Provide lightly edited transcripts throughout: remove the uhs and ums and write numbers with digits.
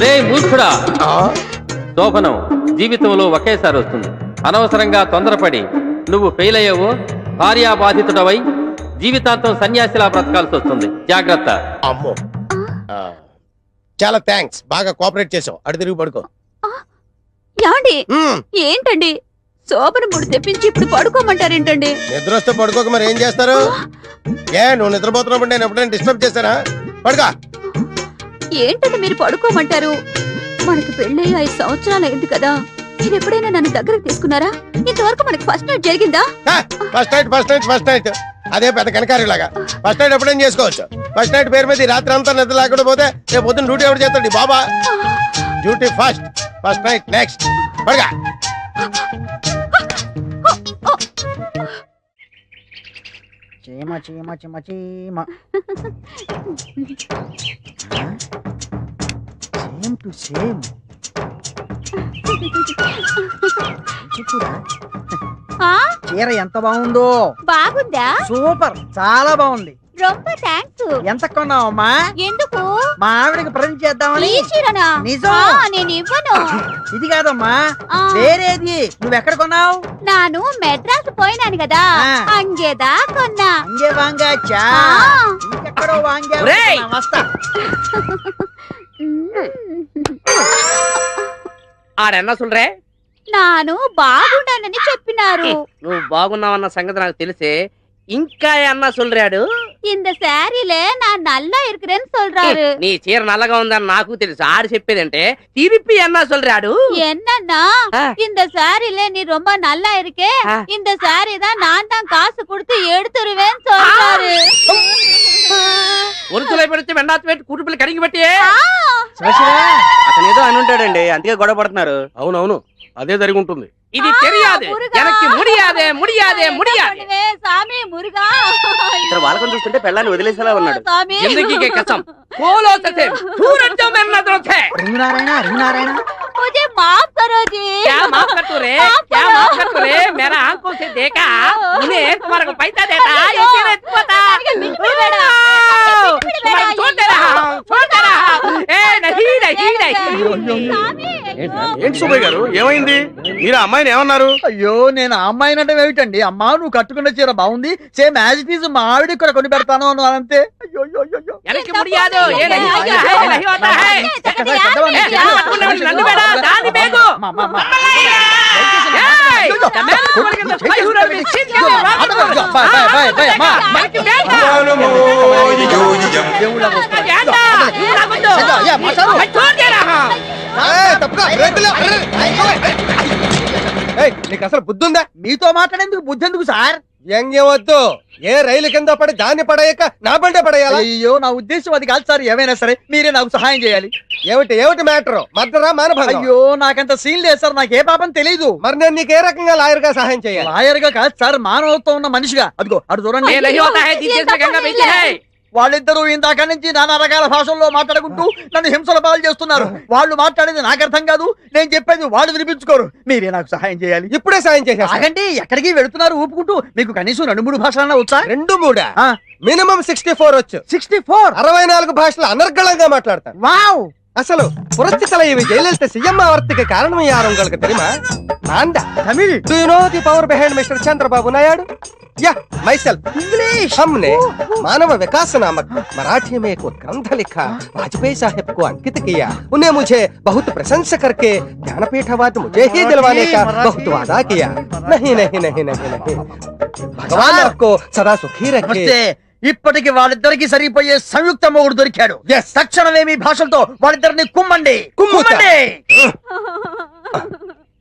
రే మూర్ఖుడా, శోభనం జీవితంలో ఒకేసారి వస్తుంది. అనవసరంగా తొందరపడి నువ్వు ఫెయిల్ అయ్యావో భార్యాబాధితుడవై జీవితాంతం సన్యాసిలా బ్రతకాల్సి వస్తుంది. జాగ్రత్త. అమ్మో, చాలా థ్యాంక్స్, బాగా కోఆపరేట్ చేసావు. అటు తిరిగి పడుకో. యాండి ఏంటండి శోభన ముడి తెప్పించి ఇప్పుడు పడుకోమంటారేంటండి? నిద్ర వస్తే పడుకోక మరి ఏం చేస్తారు? ఏ నువ్వు నిద్రపోతున్నప్పుడు నేను ఎప్పుడైనా డిస్టర్బ్ చేశానా? పడుకో. ఏంటండి మీరు పడుకోమంటారు? మనకి పెళ్ళయి 5 సంవత్సరాలు అయింది కదా, మీరు ఎప్పుడైనా నన్ను దగ్గరకు తీసుకున్నారా? ఇంతవరకు మనకి ఫస్ట్ నైట్ జరిగిందా? ఫస్ట్ నైట్ అదే పెద్ద కనకారిలాగా. ఫస్ట్ నైట్ ఎప్పుడైనా చేసుకోవచ్చు. ఫస్ట్ నైట్ పేరు మీద రాత్రి అంతా నిద్ర లేకుండా పోతే రేపు పొద్దున్న డ్యూటీ ఎవరు చేస్తాడు? బాబా డ్యూటీ ఫస్ట్ నైట్ నెక్స్ట్. పడగా చీమ చీమ చీమ చీమ సేమ్ టు సేమ్. చీర ఎంత బాగుందో. బాగుందా? సూపర్, చాలా బాగుంది. రొంబ థాంక్స్. ఎంత కొన్నావమ్మా? ఎందుకు? మా ఆవిడకి ప్రజెంట్ చేద్దామని. ఈ చీరనా? నిజం. నేను ఇవ్వను. ఇది కాదమ్మా, వేరేది. నువ్వెక్కడ కొన్నావు? నాను మెడ్రాస్ పోయినాను కదా, అంగేదా కొన్నా. అంగే వాంగాచా? ఇంకెక్కడో వాంగా. వస్తా. ఆడన్నా సుండ్రే, నాను బాగుండానని చెప్పినారు. నువ్వు బాగున్నావన్న సంగతి నాకు తెలిసే. ఇంకా అన్నా சொல்றாడు, இந்த சாரில நான் நல்லா இருக்கிறேன்னு சொல்றாரு. నీ చీర నల్లగా ఉందని నాకు తెలుసు. ఆడు చెప్పేదంటే తిరిపి అన్నా சொல்றாడు. என்னன்னா இந்த சாரில நீ ரொம்ப நல்லா இருக்கே, இந்த சாரி தான் நான் தான் காசு கொடுத்து எடுத்துருவேன்னு சொல்றாரு. ఒరుతులై పెడితే వెండాత పెట్టి కూటుపిల్ల కడిగి పెట్టి. అతను ఏదో అని ఉంటాడండి, అందుకే గొడవ పడుతున్నారు. అవునవును, అదే జరిగి ఉంటుంది. ఇది తెలియదు, எனக்கு முடியாதே முடியாதே முடியாதே. சாமி முருகா, ఇతను వాళ్ళకొని చూస్తుంటే పెళ్ళాన్ని వదిలేసేలా ఉన్నాడు. சாமி जिंदगी के कसम बोलो सचे सूरज जो मेरे नजरों से. రింగునారాయణ मुझे माफ करो जी. क्या माफ कर तू रे, क्या माफ कर तू रे? मेरा आंखों से देखा, उन्हें तुम्हारे को पैसा देता ये तेरे पता. छोड़ दे रहा हूँ, छोड़ दे रहा हूँ. ए नहीं नहीं नहीं. ఏంటి సుబ్బయ్య గారు, ఏమైంది? మీరు అమ్మాయిని ఏమన్నారు? అయ్యో, నేను ఆ అమ్మాయిని అంటే ఏమిటండి? అమ్మా, నువ్వు కట్టుకున్న చీర బాగుంది, సేమ్ యాజ్ ఇట్ ఈజ్ మా ఆవిడ కూడా కొని పెడతాను అన్నాను అంతే. అయ్యో எனக்கு முடியாது, ये नहीं होता है, नहीं होता है. नन्नु बेटा दानी बेगो. నీకు అసలు బుద్ధి ఉందా? మీతో మాట్లాడేందుకు బుద్ధి ఎందుకు సార్? వ్యంగ్యం వద్దు. ఏ రైలు కింద పడి దాన్ని పడేయక నా బండే పడేయాలి? అయ్యో, నా ఉద్దేశం అది కాదు సార్. ఏమైనా సరే మీరే నాకు సహాయం చేయాలి. ఏమిటి మ్యాటర్? మర్డరా మానభంగం? అయ్యో, నాకంత సీన్ లేదు సార్, నాకు ఏ పాపం తెలీదు. మరి నేను నీకు ఏ రకంగా లాయర్ గా సహాయం చేయాలి? లాయర్ గా కాదు సార్, మానవత్వం ఉన్న మనిషిగా. అదిగో అటు చూడండి. ये नहीं होता है, जिस में गंगा बहती है. వాళ్ళిద్దరూ ఇందాక నుంచి నానా రకాల భాషల్లో మాట్లాడుకుంటూ నన్ను హింసల పాలు చేస్తున్నారు. వాళ్ళు మాట్లాడేది నాకు అర్థం కాదు, నేను చెప్పేది వాళ్ళు వినిపించుకోరు. మీరే నాకు సహాయం చేయాలి. ఇప్పుడే సాయం చేసేస్తా. ఆగండి, ఎక్కడికి వెళుతున్నారు ఊపుకుంటూ? మీకు కనీసం 2-3 భాషలన్నా వచ్చా? 2-3 మినిమం 64 వచ్చు. 64? 64 భాషలు అనర్గళంగా మాట్లాడతారు. వావ్! అసలు పురస్తి தலைவி జయలలిత సీఎం ఆవర్తికి కారణం యారు உங்களுக்கு தெரியுமா? నాంద Tamil. Do you know the power behind Mr. Chandrababu Naidu? Yeah, myself. English. हमने मानव विकास नामक मराठी में एक ग्रंथ लिखा, वाजपेयी साहब को अंकित किया. उन्हें मुझे बहुत प्रशंसा करके ज्ञानपीठ अवार्ड मुझे ही दिलवाने का बहुत वादा किया. नहीं नहीं नहीं नहीं नहीं. भगवान आपको सदा सुखी रखे. ఇప్పటికి వాళ్ళిద్దరికి సరిపోయే సంయుక్త మొగుడు దొరికాడు. తక్షణమే మీ భాషలతో వాళ్ళిద్దరిని కుమ్మండి.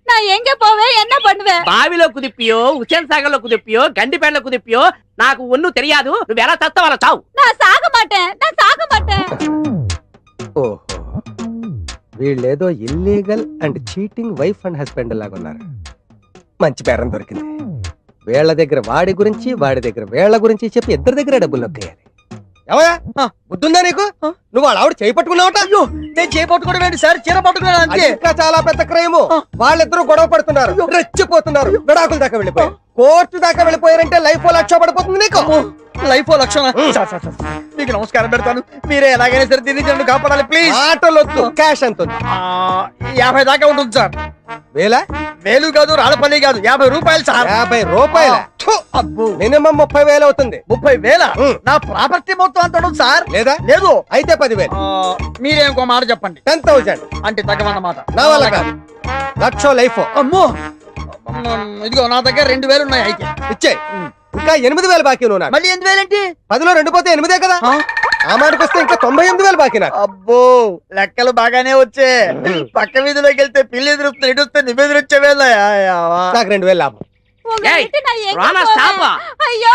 நான் எங்க போவேன், என்ன பண்ணுவேன்? బావిలో కుదిప్పియో, హుసేన్ సాగర్ లో కుదిప్పియో, గండిపేటలో కుదిప్పియో నాకు ఒన్ను తెలియదు. నువ్వు ఎలా చస్తావు అలా చావు. நான் சாக மாட்டேன். ఓహో, వీళ్ళేదో illegal and cheating wife and husband లాగా ఉన్నారు. మంచి పేరం దొరికింది. వీళ్ళ దగ్గర వాడి గురించి, వాడి దగ్గర వీళ్ళ గురించి చెప్పి ఇద్దరి దగ్గర డబ్బులు నొక్కేయాలి. ఏమయ్యా బుద్ధుందా నీకు? నువ్వు వాళ్ళ ఆవిడ చేయి పట్టుకున్నావట. అయ్యో నేను చేపట్టుకోవడం ఏంటి సార్, చీర పట్టుకున్నాను అది అంతే. ఇంకా చాలా పెద్ద క్రైమ్. వాళ్ళిద్దరూ గొడవ పడుతున్నారు, రెచ్చిపోతున్నారు, విడాకుల దాకా వెళ్ళిపోయారు. కోర్టు దాకా వెళ్ళిపోయారంటే లైఫ్ లక్ష పడిపోతుంది నీకు. లైఫ్ లక్షణ. మీకు నమస్కారం పెడతాను, మీరే ఎలాగైనా సరే దీన్ని నన్ను కాపాడాలి ప్లీజ్. ఆటలొద్దు, క్యాష్ ఎంత ఉంది? 50 దాకా ఉంటుంది సార్. వేల? వేలు కాదు, రాళ్ళపల్లి కాదు, 50 రూపాయలు సార్. 50 రూపాయల? అబ్బో, మినిమం 30,000 అవుతుంది. 30,000? నా ప్రాపర్టీ మొత్తం అంత ఉంటుంది సార్. లేదా? లేదు. అయితే 10,000. మీరే ఇంకో మాట చెప్పండి. 10,000 అంటే తగ్గమన్నమాట. నా వల్ల కాదు. లక్ష లైఫ్. అమ్మో, ఇదిగో నా దగ్గర 2,000 ఉన్నాయి. అయితే ఇచ్చే. ఇంకా 8,000 బాకీ నువ్వు నాకు. మళ్ళీ 8,000 ఏంటి? 10లో 2 పోతే 8 కదా. ఆ మాటకు వస్తే ఇంకా 98,000 బాకీ నాకు. అబ్బో, లెక్కలు బాగానే వచ్చే. పక్క వీధిలోకి వెళ్తే పిల్లి ఎదురుస్తుంది, ఇటు వస్తే నిబెదురు వచ్చేవేళ. నాకు 2,000 లాభం. ஏய், ராணா ஸ்டாப்பா.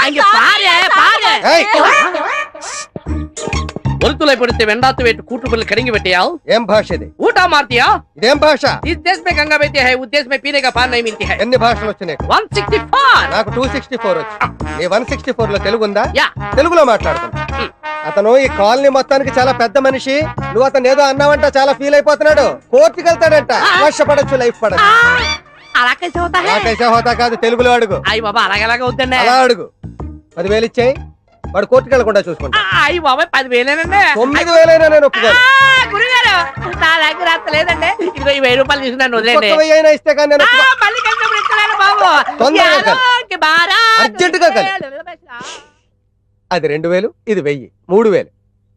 அங்க பாரு பாரு. ఏయ్, ஒருத்துளை பிடித்து வெண்டாத்து வைத்து கூட்டுப்பள்ளி கடிங்கி வெட்டியால் ఏం భాష ఇది? ऊटा मारतिया। ఇదేం భాష? इस देश में गंगा बहती है, उस देश में पीने का पानी नहीं मिलती है। ఎన్ని భాషలు వచ్చినాయి? 164। నాకు 264 వచ్చు. నీ 164 లో తెలుగు ఉందా? యా. తెలుగులో మాట్లాడుతున్నా. అతను ఈ కాలనీ మొత్తానికి చాలా పెద్ద మనిషి. నువ్వు అతను ఏదో అన్నావంట, చాలా ఫీల్ అయిపోతున్నాడు. కోర్టుకి వెళ్తాడంట. వర్ష పడచ్చు, లైఫ్ పడచ్చు. అలా कैसे होता है? నాకైతే హోతా కాదు, తెలుగులో అడుగు. అయ్య బాబా, అలాగలాగా వద్దండి. అలా అడుగు. 10,000 ఇచ్చేయి, వాడు కోర్టుకి వెళ్లకుండా చూసుకుంటా. అయ్య బాబాయ్, 10,000 9,000 నేను ఒప్పుకోను. గురుగారు, నా దగ్గర అంత లేదండి. ఇదిగో ఈ 1000 రూపాయలు తీసుకున్నాను, వదిలేండి. 1,000 ఇస్తే కానీ నేను ఒప్పుకో. మళ్ళీ కలిసినప్పుడు ఇస్తున్నాను బాబు. తొందరగా కలు. యారోకి బారా. అర్జెంటుగా కలు. అది 2,000, ఇది 1,000, 3,000.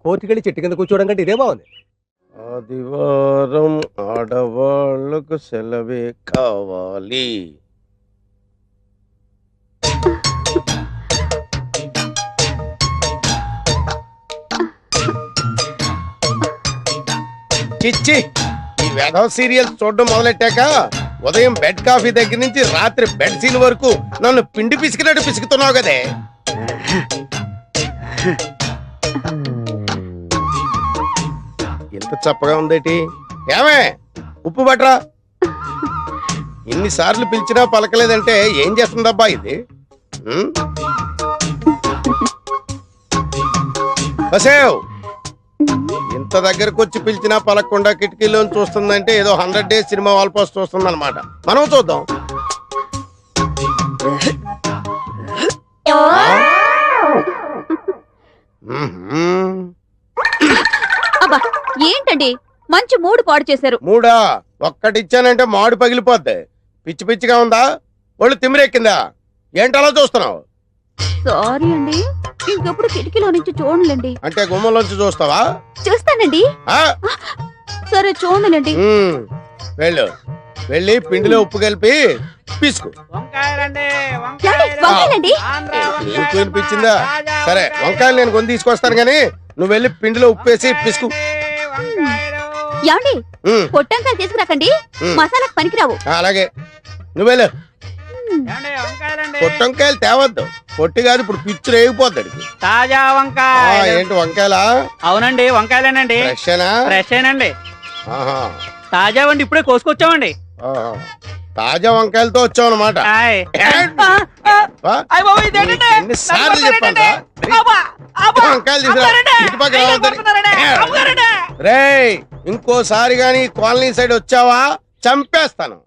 కోర్టుకి వెళ్ళి చెట్టు కింద కూర్చోవడం కంటే ఇదే బాగుంది. ఆదివారం ఆడవాళ్ళకు సెలవే కావాలి. చిచ్చి, ఈ వేధవ సీరియల్స్ చూడడం మొదలెట్టాక ఉదయం బెడ్ కాఫీ దగ్గర నుంచి రాత్రి బెడ్ సీన్ వరకు నన్ను పిండి పిసికినట్టు పిసుకుతున్నావు కదే. ఎంత చప్పగా ఉందేటి? ఏమే, ఉప్పు బట్రా. ఇన్నిసార్లు పిలిచినా పలకలేదంటే ఏం చేస్తుందబ్బా ఇది? బసేవ్, ఇంత దగ్గరకు వచ్చి పిలిచినా పలకకుండా కిటికీలో చూస్తుందంటే ఏదో 100 days సినిమా వాల్ పోస్ట్ చూస్తుందన్నమాట. మనం చూద్దాం. అబ్బా, ఏంటండి మంచి మూడు పాడు చేశారు. మూడా? ఒక్కటిచ్చానంటే మాడు పగిలిపోద్ది. పిచ్చి పిచ్చిగా ఉందా? ఒళ్ళు తిమ్మిరెక్కిందా? ఏంటలా చూస్తున్నావు? సారీ అండి, ఇంకెప్పుడు కిటికీలో నుంచి చూడలేండి. అంటే గుమ్మంలోంచి చూస్తావా? చూస్తానండి. ఆ? సరే చూడలేండి. వెళ్ళు, వెళ్ళి పిండిలో ఉప్పు కలిపి పిసుకు. వంకాయలండి, వంకాయలండి. నీకు వినిపించిందా? సరే, వంకాయలు నేను కొని తీసుకొస్తాను గానీ నువ్వు వెళ్ళి పిండిలో ఉప్పు వేసి పిసుకు. యాండి, పొట్టంకాయలు తీసుకురాకండి, మసాలాకు పనికిరావు. అలాగే, నువ్వు వెళ్ళు. పొట్టంకాయలు తేవద్దు, పొట్టి కాదు, ఇప్పుడు పిచ్చు రేగిపోద్ది. తాజా వంకాయ. ఏంటి వంకాయలా? అవునండి, వంకాయలేనండి. ఫ్రెషేనా? ఫ్రెష్ ఏనండి, ఆహా. తాజా వండి ఇప్పుడే కోసుకొచ్చామండి. ఆహా. తాజా వంకాయలతో వచ్చావు అనమాట. ఎన్నిసార్లు చెప్పండి వంకాయలు తీసుకురా. రేయ్, ఇంకోసారి గాని కాలనీ సైడ్ వచ్చావా చంపేస్తాను.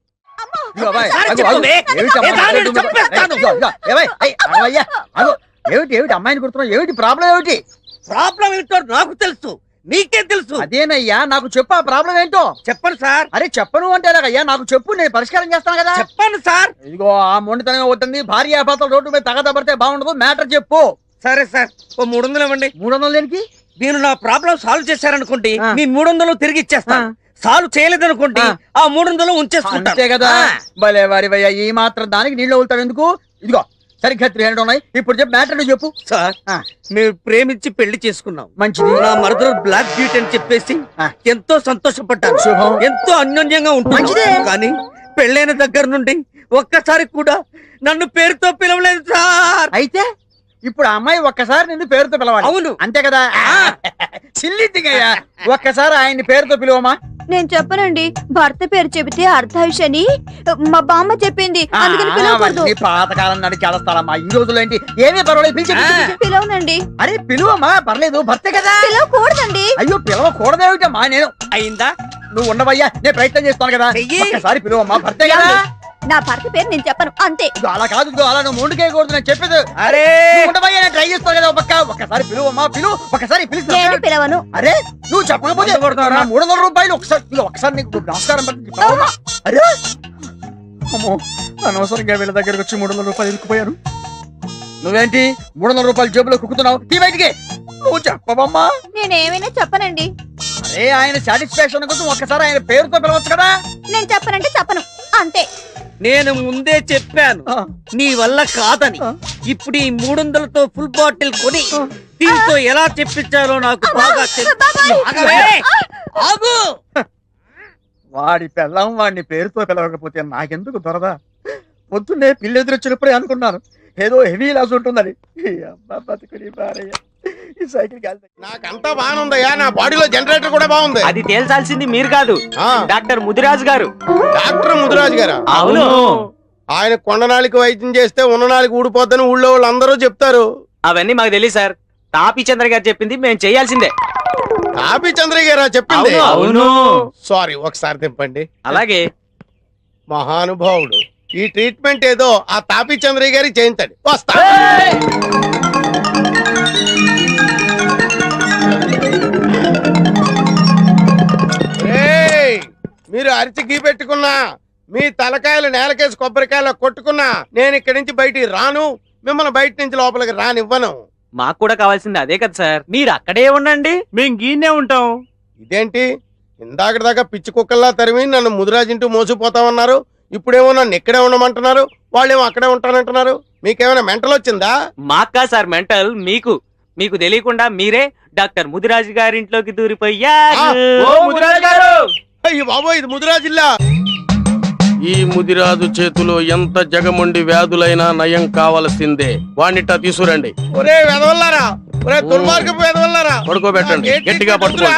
ఏమిటి అమ్మాయిని కుడుతున్నావు? ఏమిటి ప్రాబ్లం? ఏమిటి ప్రాబ్లం ఏంటో నాకు తెలుసు, నీకే తెలుసు. అదేనయ్యా, నాకు చెప్పు, ఆ ప్రాబ్లం ఏంటో చెప్పండి సార్. అరే చెప్పను అంటే ఎలాగయ్యా? నాకు చెప్పు, నేను పరిష్కారం చేస్తాను కదా. చెప్పండి సార్. ఇదిగో ఆ మొండితనం అవుతుంది, భార్య భర్తలు రోడ్డు మీద తగదబడితే బాగుండదు. మ్యాటర్ చెప్పు. సరే సార్, ఓ 300 ఇవ్వండి. 300 దేనికి? నేను నా ప్రాబ్లం సాల్వ్ చేశారనుకోండి, ఆ. నేను 300 తిరిగి ఇచ్చేస్తాను. సాల్వ్ చేయలేదనుకోండి, ఆ 300 ఉంచేసుకుంటా. అంతే కదా. భలే వారి భయ్యా, ఈ మాత్రం దానికి నీళ్ళు వెళ్తాడు ఎందుకు? ఇదిగో సరిగ్గా 300 ఉన్నాయి. ఇప్పుడు చెప్పు, మ్యాటర్ నువ్వు చెప్పు. సార్, మేము ప్రేమించి పెళ్లి చేసుకున్నాం. మంచిది. నా మరదలు బ్లాక్ బ్యూటీ అని చెప్పేసి ఎంతో సంతోషపడ్డాను. శుభం. ఎంతో అన్యోన్యంగా మంచిదే. ఉంటుంది. కానీ పెళ్ళైన దగ్గర నుండి ఒక్కసారి కూడా నన్ను పేరుతో పిలవలేదు సార్. అయితే ఇప్పుడు ఆ అమ్మాయి ఒక్కసారి నిన్ను పేరుతో పిలవాలి. అవును. అంతే కదా. చిల్లిద్దిగయ్యా, ఒక్కసారి ఆయన్ని పేరుతో పిలువమా. నేను చెప్పనండి. భర్త పేరు చెబితే అర్ధాయుషని మా బామ్మ చెప్పింది. అందుకని పిలవకూడదు. నీ పాతకాలం నాటి చేస్తారమ్మా. ఈ రోజులో ఏంటి ఏమీ పర్వాలేదు, పిలిచి పిలవనండి. అరే పిలువమ్మా, పర్లేదు, భర్తే కదా. పిలవకూడదండి. అయ్యో పిలవకూడదేమిటమ్మా, నేను అయిందా? నువ్వు ఉండవయ్యా, నేను ప్రయత్నం చేస్తాను కదా. ఒక్కసారి పిలువమ్మా, భర్తే కదా. నా భర్త పేరు నేను చెప్పను, అంతే. ఇదిగో అలా కాదు, ఇదిగో అలా నువ్వు ముందుకేయకూడదు, నేను చెప్పేది. అరే నువ్వు ఉండవయ్యా, నేను ట్రై చేస్తాను కదా. ఒక్కసారి పిలువమ్మా, ఒక్కసారి పిలిచి. నేను పిలవను. అరే నువ్వు చెప్పకపోతే నా 300 రూపాయలు ఒకసారి నీకు నమస్కారం పెట్టింది. అరే అమ్మో, అనవసరంగా వీళ్ళ దగ్గరకు వచ్చి 300 రూపాయలు ఇరుక్కుపోయారు. నువ్వేంటి 300 రూపాయలు జేబులో కుక్కుతున్నావు? తీ బయటికి. నువ్వు చెప్పవమ్మా. నేనేమైనా చెప్పనండి. అరే ఆయన సాటిస్ఫాక్షన్ కోసం ఒక్కసారి ఆయన పేరుతో పిలవచ్చు కదా. నేను చెప్పనంటే చెప్పను, అంతే. నేను ముందే చెప్పాను నీ వల్ల కాదని. ఇప్పుడు ఈ 300తో ఫుల్ బాటిల్ కొని దీంతో ఎలా చెప్పించాలో నాకు బాగా ఆగు. వాడి పెళ్ళం వాడిని పేరుతో పిలవకపోతే నాకెందుకు దొరదా? పొద్దున్నే పిల్లెదురొచ్చినప్పుడే అనుకున్నాను ఏదో హెవీ లాస్ ఉంటుందని. ఈ అబ్బా బతుకుని బారయ్య. ఈ సైకిల్ నాకంతా బాగుందయ్యా, నా బాడీలో జనరేటర్ కూడా బాగుంది. అది తేల్చాల్సింది మీరు కాదు, ఆ, డాక్టర్ ముదిరాజు గారు. డాక్టర్ ముదిరాజు గారా? అవును. ఆయన కొండనాళికి వైద్యం చేస్తే ఉన్ననాళికి ఊడిపోద్దని ఊళ్ళో వాళ్ళు అందరూ చెప్తారు. అవన్నీ మాకు తెలియదు సార్, తాపీ చంద్ర గారు చెప్పింది మేము చేయాల్సిందే. తాపి చంద్రయ్య గారా చెప్పింది? అవును. సారీ, ఒకసారి తిప్పండి. అలాగే. మహానుభావుడు, ఈ ట్రీట్మెంట్ ఏదో ఆ తాపి చంద్రయ్య గారికి చేయించండి. వస్తా. ఏయ్, మీరు అరిచి గీ పెట్టుకున్నా, మీ తలకాయలు నేలకేసి కొబ్బరికాయలు కొట్టుకున్నా నేను ఇక్కడి నుంచి బయటికి రాను, మిమ్మల్ని బయట నుంచి లోపలికి రానివ్వను. మాకు కూడా కావాల్సింది అదే కదా సార్, మీరు అక్కడే ఉండండి, మేము గీనే ఉంటాం. ఇదేంటి ఇందాక దాకా పిచ్చి కుక్కల్లా తరిమి నన్ను ముదిరాజింటూ మోసిపోతామన్నారు, ఇప్పుడేమో నన్ను ఇక్కడే ఉండమంటున్నారు, వాళ్ళేమో అక్కడే ఉంటానంటున్నారు. మీకేమైనా మెంటల్ వచ్చిందా? మాకా సార్ మెంటల్, మీకు మీకు తెలియకుండా మీరే డాక్టర్ ముదిరాజు గారింట్లోకి దూరిపోయారు. అయ్యి బాబోయ్, ఇది ముదిరాజిల్లా. ఈ ముదిరాజు చేతిలో ఎంత జగముండి వ్యాధులైనా నయం కావలసిందే. వాణ్ణిట తీసుకురండి. ఒరే వెదవల్లారా, ఒరే దుర్మార్గపు వెదవల్లారా, పడుకోబెట్టండి, ఏంటి గట్టిగా కొడుకురా?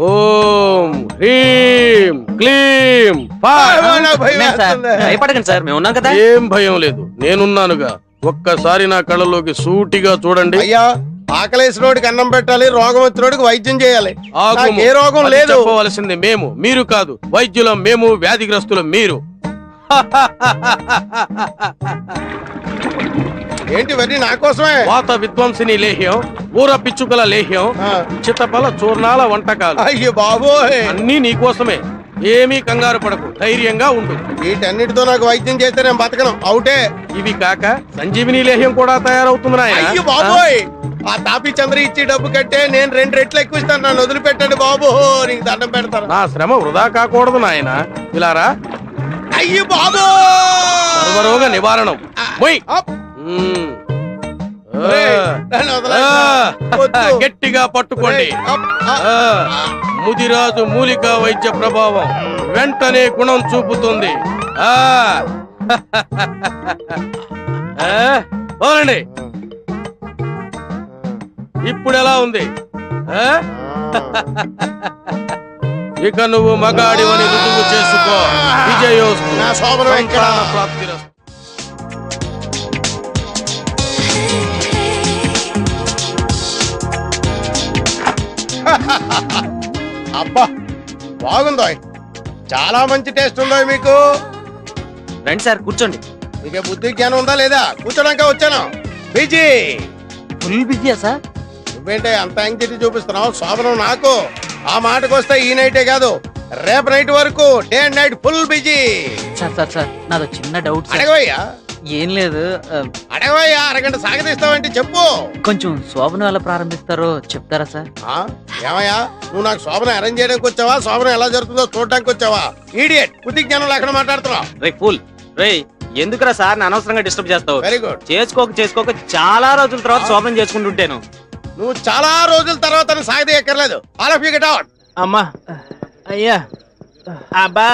ఓం హ్రీం క్లీం ఫా. నాకు భయం వేస్తుంది. భయపడకండి సార్, మేము ఉన్నాం కదా. ఏం భయం లేదు, నేనున్నానుగా. ఒక్కసారి నా కళ్ళలోకి సూటిగా చూడండి. అయ్యా, ఆకలేసినోడికి అన్నం పెట్టాలి, రోగం వచ్చినోడికి వైద్యం చేయాలి. ఆగుము. నాకు ఏ రోగం అది లేదు. చెప్పవలసింది మేము, మీరు కాదు. వైద్యులం మేము, వ్యాధిగ్రస్తులం మీరు. ఏంటి ఇవన్నీ నా కోసమే? వాత విధ్వంసిని లేహ్యం, ఊర పిచ్చుకల లేహ్యం, ఆ. చిత్తపల చూర్ణాల వంటకాలు అయ్యో బాబోయ్, అన్నీ నీకోసమే. ఏమీ కంగారు పడకు, ధైర్యంగా ఉండు. వీటన్నిటితో నాకు వైద్యం చేస్తే నేను బతకను, అవుటే. ఇవి కాక సంజీవిని లేహ్యం కూడా తయారవుతుంది నాయనా. అయ్యో బాబోయ్, ఆ తాపి చంద్ర ఇచ్చి డబ్బు కట్టే నేను 2 రెట్లు ఎక్కువ ఇస్తాను, నన్ను వదిలిపెట్టండి బాబు, నీకు దండం పెడతాను. నా శ్రమ వృధా కాకూడదు నాయన. ఇలారా, అయ్యో బాబు, సర్వరోగ నివారణం. మొయ్. మ్మ్. నన్ను ఆ, వదలండి. వద్దు. గట్టిగా పట్టుకోండి. ఆ, ముదిరాజు మూలికా వైద్య ప్రభావం వెంటనే గుణం చూపుతుంది. ఆ ఆ, వదలండి. ఇప్పుడు ఎలా ఉంది? ఆ? ఇక నువ్వు మగాడివని రుజువు చేసుకో. విజయోస్తు. నా శోభనం ఎక్కడ? సంతాన ప్రాప్తిరస్తు. అబ్బా బాగుందో, చాలా మంచి టేస్ట్ ఉందో మీకు. రండి సార్, కూర్చోండి. మీకే బుద్ధి జ్ఞానం ఉందా లేదా? కూర్చోడానికి వచ్చాను. బిజీ ఫుల్ బిజీయా సార్? నువ్వేంటే అంత యాంగ్జైటీ చూపిస్తున్నావు? శోభనం నాకు. ఆ మాటకు వస్తే ఈ నైటే కాదు, రేపు నైట్ వరకు day and night full busy. Sir sir sir నాదో చిన్న డౌట్ సార్. అడగవయ్యా, ఏం లేదు, అడగవయ్యా. అరగంట సాగదీస్తావంటే చెప్పు. కొంచెం శోభనం ఎలా ప్రారంభిస్తారో చెప్తారా సార్? ఆ, ఏమయ్యా, నువ్వు నాకు శోభనం అరేంజ్ చేయడానికి వచ్చావా, శోభనం ఎలా జరుగుతుందో చూడడానికి వచ్చావా? ఈడియట్, బుద్ధి జ్ఞానం లేకుండా మాట్లాడుతున్నావు. రే ఫుల్ రే, ఎందుకురా సార్ అనవసరంగా డిస్టర్బ్ చేస్తావు? Very good. చేసుకోక చాలా రోజుల తర్వాత శోభనం చేసుకుంటుంటాను. నువ్వు చాలా రోజుల తర్వాత సాగదీయక్కర్లేదు. All of you get out. అమ్మా, అయ్యా, అబ్బా.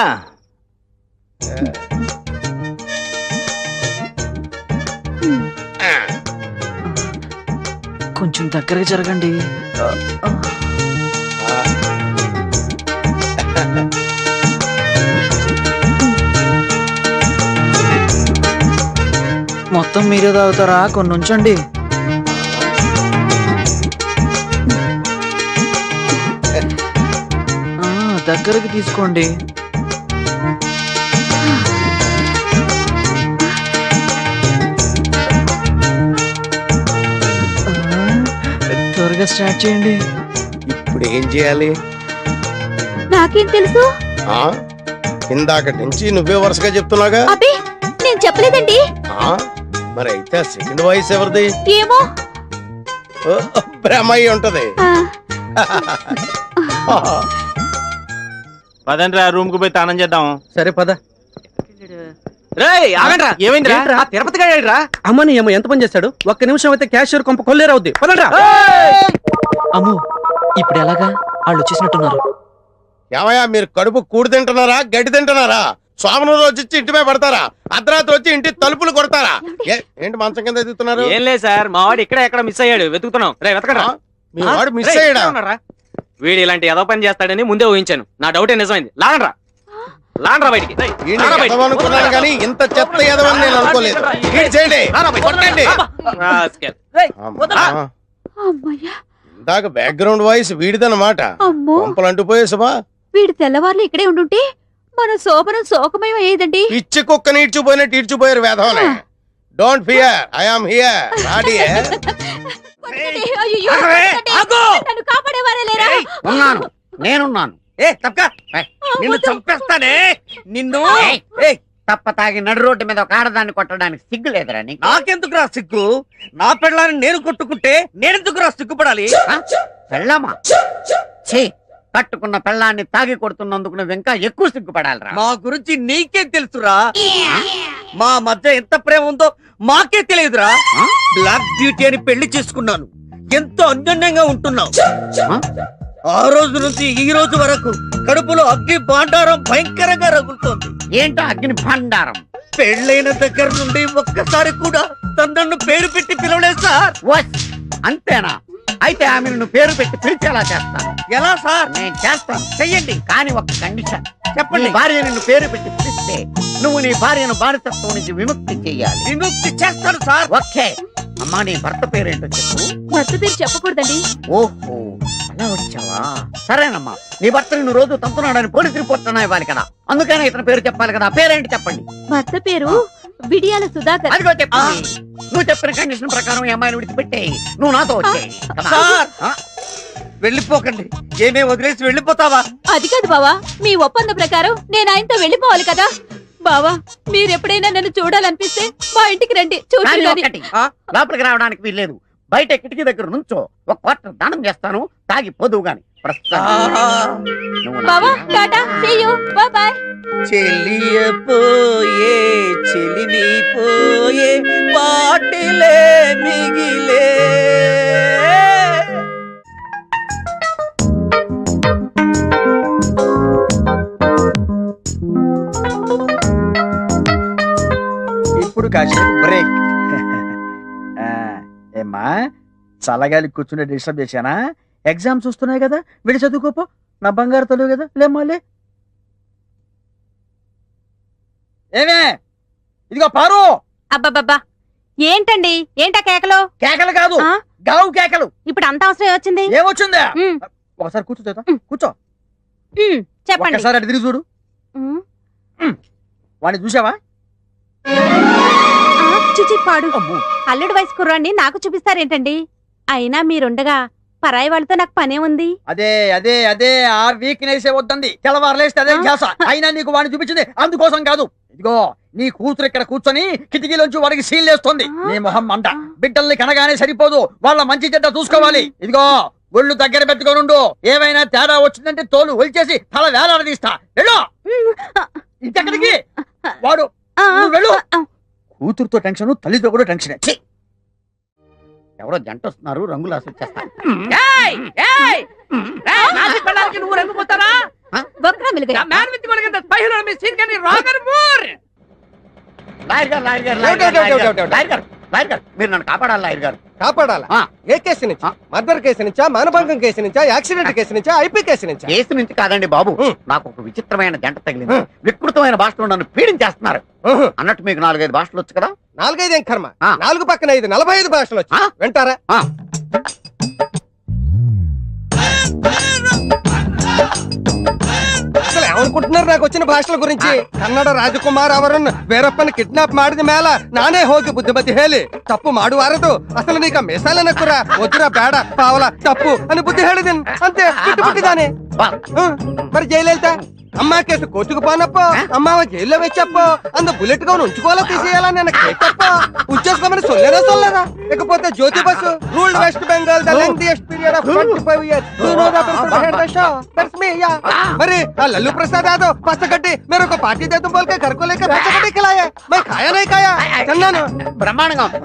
కొంచెం దగ్గరగా జరగండి. మొత్తం మీరే తాగుతారా? కొన్ని ఉంచండి. దగ్గరికి తీసుకోండి. త్వరగా స్టార్ట్ చేయండి. ఇప్పుడు ఏం చేయాలి? నాకేం తెలుసు? ఆ ఇందాకటి నుంచి నువ్వే వరుసగా చెప్తున్నాగా. అబ్బే నేను చెప్పలేదండి. ఆ మరి అయితే సెకండ్ వాయిస్ ఎవరిది? ఏమో. ఓ, బ్రహ్మయ్య ఉంటది. పదండి రా, రూమ్ కు పోయి తానం చేద్దాం. సరే పద. రేయ్ ఆగండ్రా, ఏమైందిరా? ఏంట్రా? ఆ తిరుపతి గాడేడ్రా? అమ్మని ఏమో ఎంత పని చేస్తాడు. ఒక్క నిమిషం అయితే క్యాషియర్ కొంప కొల్లేరవుద్ది. పదండ్రా. అమ్మో, ఇప్పుడు ఎలాగా? వాళ్ళు వచ్చేసినట్టున్నారు. ఏమయ్యా మీరు కడుపు కూడి తింటున్నారా గడ్డి తింటున్నారా? సోమను రోజు వచ్చి ఇంటి మీద పడతారా? అర్ధరాత్రి వచ్చి ఇంటి తలుపులు కొడతారా? ఏంటి మంచం కింద ఎదుగుతున్నారు? ఏం లేదు సార్, మా వాడు ఇక్కడ ఎక్కడ మిస్ అయ్యాడు, వెతుకుతున్నాం. రే వెతకడా. మీ వాడు మిస్ అయ్యాడా? వీడు ఇలాంటి ఏదో పని చేస్తాడని ముందే ఊహించాను. నా డౌటే నిజమైంది. లాగండ్రా, లాగండ్రా బయటికి. ఈయన్ని ఎదవనుకున్నాను కానీ ఇంత చెత్త ఎదవని నేను అనుకోలేదు. ఈడు చేయండి, కొట్టండి. రాస్కెల్. అమ్మా. అమ్మయ్యా. ఇందాక బ్యాక్గ్రౌండ్ వాయిస్ వీడిదన్నమాట. అమ్మో, పంపలు అంటుపోయేసమా? వీడి తెల్లవార్లు ఇక్కడే ఉండుంటే మన శోభనం శోకమయం అయ్యేదండి. పిచ్చి కుక్కని ఈడ్చుపోయినట్టు ఈడ్చుపోయారు వేధవనే. Don't fear, I am here. రాడి కొట్టండి. అయ్యయ్యో, ఆగవే, కొట్టండి. ఆగు. నన్ను కాపాడేవారే లేరా? ఉన్నాను, నేనున్నాను. తప్పక నిన్ను చంపేస్తానే. నిన్ను తప్ప తాగి నడు రోడ్డు మీద ఒక ఆడదాన్ని కొట్టడానికి సిగ్గు లేదురా నీకు? నాకెందుకురా సిగ్గు? నా పెళ్ళాన్ని నేను కొట్టుకుంటే నేనెందుకురా సిగ్గుపడాలి? పెళ్ళమా? ఛీ, కట్టుకున్న పెళ్ళాన్ని తాగి కొడుతున్నందుకు నువ్వు ఇంకా ఎక్కువ సిగ్గుపడాలిరా. మా గురించి నీకే తెలుసురా. మా మధ్య ఎంత ప్రేమ ఉందో మాకే తెలియదురా. బ్లాక్ బ్యూటీ అని పెళ్లి చేసుకున్నాను, ఎంతో అన్యోన్యంగా ఉంటున్నావు. ఆ రోజు నుంచి ఈ రోజు వరకు కడుపులో అగ్ని భాండారం భయంకరంగా రగులుతోంది. ఏంటో అగ్ని భాండారం? పెళ్ళైన దగ్గర నుండి ఒక్కసారి కూడా తనను పేరు పెట్టి పిలవలేదు సార్. అంతేనా? అయితే ఆమె నిన్ను పేరు పెట్టి పిలిచేలా చేస్తాను. ఎలా సార్? నేను చేస్తాను, చెయ్యండి. కానీ ఒక కండిషన్. చెప్పండి. భార్య నిన్ను పేరు పెట్టి పిలిస్తే నువ్వు నీ భార్యను బానిసత్వం నుంచి విముక్తి చెయ్యాలి. విముక్తి చేస్తాను సార్. ఓకే. అమ్మా, నీ భర్త పేరేంటో చెప్పు. భర్త పేరు చెప్పకూడదండి. ఓహో, అలా వచ్చావా? సరేనమ్మా, నీ భర్త నిన్ను రోజు తంతున్నాడని పోలీస్ రిపోర్ట్ అన్నా ఇవ్వాలి కదా, అందుకనే ఇతని పేరు చెప్పాలి కదా. పేరేంటి చెప్పండి. భర్త పేరు విడియాల సుధాకర్. అదిగో చెప్పు. నువ్వు చెప్పిన కండిషన్ ప్రకారం ఈ అమ్మాయిని విడిచిపెట్టేయి. నువ్వు నాతో వచ్చేయి. వెళ్ళిపోకండి. ఏమే వదిలేసి వెళ్ళిపోతావా? అది కాదు బావా, మీ ఒప్పంద ప్రకారం నేను ఆయనతో వెళ్ళిపోవాలి కదా. బావా, మీరెప్పుడైనా నన్ను చూడాలనిపిస్తే మా ఇంటికి రండి. కానీ చూడండి. ఒక్కటి, లోపలికి రావడానికి వీల్లేదు. బయట కిటికీ దగ్గర నుంచో ఒక క్వార్టర్ దానం చేస్తాను, తాగి పోదువు గాని. బావా, Tata, see you, bye bye. చెలియపోయే చెలిని పోయే పాటిలే మిగిలే. ఇప్పుడు కాసేపు బ్రేక్. ఏమ్మా, చల్లగాలి కూర్చుని డిస్టర్బ్ చేశానా? ఎగ్జామ్స్ వస్తున్నాయి కదా, వెళ్ళి చదువుకోపో. నా బంగారు తల్లి కదా, లేమ్మాలే. ఏమే, ఇదిగో పారు. అబ్బబ్బబ్బా, ఏంటండి? ఏంటా కేకలు? కేకలు కాదు, ఆ? గావు కేకలు. ఇప్పుడు అంత అవసరం వచ్చింది? ఏమొచ్చిందా? ఉమ్, ఒకసారి కూర్చో చేత, కూర్చో. చెప్పండి. ఒకసారి అటు తిరిగి చూడు. ఉమ్. వాడిని చూసావా? చిచి పాడు. అమ్మో. అల్లుడు వయసు కుర్రాన్ని నాకు చూపిస్తారేంటండి? అయినా మీరుండగా పరాయి వాళ్ళతో నాకు పనే ఉంది. అదే అదే అదే ఆ వీక్నెస్ వద్దంది. తెల్లవారులేస్తే అదే ధ్యాస. అయినా నీకు వాడిని చూపించింది అందుకోసం కాదు. ఇదిగో నీ కూతురు ఇక్కడ కూర్చొని కిటికీలోంచి వాడికి సీల్లేస్తోంది. నీ మొహం మంట. బిడ్డల్ని కనగానే సరిపోదు, వాళ్ళ మంచి చెడ్డ చూసుకోవాలి. ఇదిగో ఒళ్ళు దగ్గర పెట్టుకోనుండు. ఏమైనా తేడా వచ్చిందంటే తోలు ఒలిచేసి తల వేలాడదీస్తా. వెళ్ళు. ఇంకెక్కడికి? వాడు నువ్వు వెళ్ళు. కూతురుతో టెన్షన్, తల్లితో కూడా టెన్షన్. ఎవరో జంట వస్తున్నారు, రంగులు ఆశించేస్తారు. నువ్వు రంగుపోతారా? బొక్కరా మిలుగయ్య. లాయర్ గారు మీరు నన్ను కాపాడాలి లాయర్ గారు. కాపాడాలా? ఆ. ఏ కేసు నుంచి? మర్డర్ కేసు నుంచా, మానభంగం కేసు నుంచా, యాక్సిడెంట్ కేసు నుంచా, ఐపీ కేసు నుంచా? కేసు నుంచి కాదండి బాబు, నాకు ఒక విచిత్రమైన జంట తగిలింది. వికృతమైన భాషలో నన్ను పీడించేస్తున్నారు. అన్నట్టు మీకు 4-5 భాషలు వచ్చు కదా? 4-5 ఏం కర్మ, ఆ. 4 పక్కన 5 45 భాషలు వచ్చి ఆ. వింటారా? ఆ. అసలు ఏమనుకుంటున్నారు నాకు వచ్చిన భాషల గురించి? ಕನ್ನಡ ರಾಜಕುಮಾರ್ ಅವರನ್ನು ವೀರಪ್ಪನ ಕಿಡ್ನಾಪ್ ಮಾಡಿದ ಮೇಲ ನಾನೇ ಹೋಗಿ ಬುದ್ಧಿಮತಿ ಹೇಳಿ ತಪ್ಪು ಮಾಡುವಾರದು, ಅಸಲು ನೀಗ ಮೇಸಾಲನ ಕುರ ವಜ್ರ ಬೇಡ ಪಾವಲ ತಪ್ಪು అని బుద్ధి ಹೇಳಿದೆನು అంతే ಬಿಟ್ಟುಬಿಟ್ಟಿದ್ದಾನೆ. మరి జయలలిత అమ్మ కేసు కోర్టుకు పోనప్పో అమ్మావ జైల్లో వెచ్చప్పో అందు బుల్లెట్ గా ఉంచుకోవాలా తీసేయాలని నాకు కేకప్పో ఉంచేసుకోమని సొల్లేరా సొల్లరా? ఇకపోతే Jyoti Basu ruled West Bengal the longest period of 25 years. You know the person behind the show. That's me, yeah. మరి ఆ లల్లు ప్రసాద్ యాదవ్ పచ్చగడ్డి मेरे को पार्टी दे तुम बोल के घर को लेकर पచ్చగడ్డి खिलाया. मैं खाया नहीं खाया తిన్నాను. బ్రహ్మాండంగా ఉంది.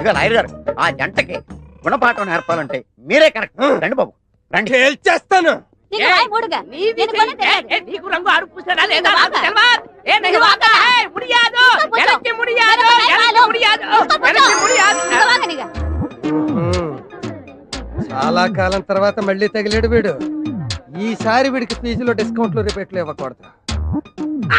ఇక లాయర్ గారు ఆ జంటకి గుణపాఠం నేర్పాలంటే మీరే కరెక్ట్. రండి బాబు రండి. తేల్చేస్తాను. నీకు వాయి మూడుగా. నేను కొని తెలియదు. నీకు రంగు అడుపుస్తాడా లేదా ఇంకా నాకు వాగా. తెలవదు. ఏ నీకు వాగా. ఏ ముడియాదు. ఇంకా కూర్చో. ఎనక్కి ముడియాదు. వెనక ఎనక్కి వెనకాలు. ముడియాదు. ఇంకా కూర్చో. ఎనక్కి ముడియాదు. ఇంకా వాగనిగా. చాలా కాలం తర్వాత మళ్ళీ తగిలేడు వీడు. ఈసారి వీడికి ఫీజులో డిస్కౌంట్లు రిపేట్లు ఇవ్వకూడదు.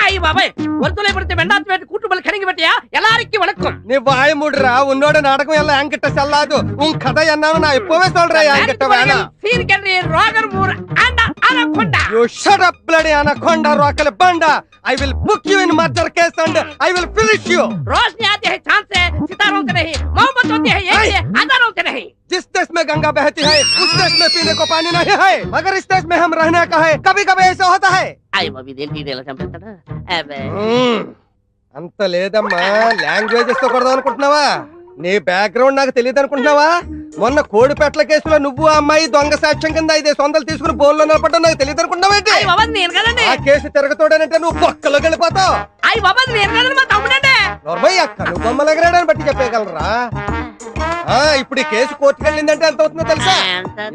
అయ్యి బాబాయ్ వరుసలో పడితే వెండాతి పెట్టి కుటుంబాలు కడిగి పెట్టియా ఎలారికి వణకం. நீ வாய் மூடுறா, உன்னோட நாடகம் எல்லாம் என்கிட்ட செல்லாது. உன் கதை என்னன்னு நான் இப்பவே சொல்றேன். என்கிட்ட வேணாம். Sean Kerry Roger Moore and Anaconda. You shut up, bloody anaconda, rockle banda. I will book you in murder case and I will finish you. रोशनी आती है चांद से, सितारों से नहीं, मोहब्बत होती है एक से, हजारों से नहीं. जिस देश में गंगा बहती है उस देश में पीने को पानी नहीं है, मगर इस देश में हम रहने का है. कभी कभी ऐसा होता है. అయ్యి బాబు ఇదేంటి ఇలా చంపేస్తాడా? అబ్బే. అంత లేదమ్మా, లాంగ్వేజెస్ తో కొడదాం అనుకుంటున్నావా? నీ బ్యాక్గ్రౌండ్ నాకు తెలియదు అనుకుంటున్నావా? మొన్న కోడిపెట్ల కేసులో నువ్వు ఆ అమ్మాయి దొంగ సాక్ష్యం కింద 500 తీసుకుని బోన్లో నిలబడ్డం నాకు తెలియదు అనుకుంటున్నావేంటి? అయ్యి బాబా నేను కదండి. ఆ కేసు తిరగతోడనంటే నువ్వు పక్కలోకి వెళ్ళిపోతావు. అయ్యి బాబా నేను కదండి మా తమ్ముడండి. నోర్మయ్య కను బొమ్మలు ఎగరాడని బట్టి చెప్పగలరా? ఇప్పుడు ఈ కేసు కోర్టుకు వెళ్ళిందంటే ఎంత అవుతుందో తెలుసా?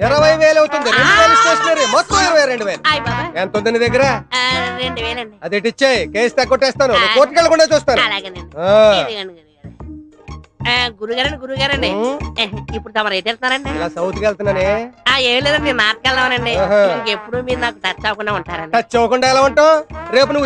20,000 అవుతుంది. 2,000 స్టేషనరీ, మొత్తం 22,000. అయ్యి బాబా ఎంత ఉంది నీ దగ్గర? 2,000 అండి. అది ఇచ్చేయి, కేసు తగ్గొట్టేస్తాను. కోర్టుకు వెళ్ళకుండా చూస్తాను. అలాగేనండి. ఆ. ఇదిగోండి, గురుగారండి ఇప్పుడు తమరు ఏం చేస్తున్నారండి? ఇలా సౌత్కి వెళ్తున్నానే. ఏం లేదండి, నేను నాటకెళ్దామనండి. ఆహా. ఇంకెప్పుడు మీరు నాకు టచ్ అవ్వకుండా ఉంటారండి. టచ్ అవ్వకుండా ఎలా ఉంటావు? రేపు నువ్వు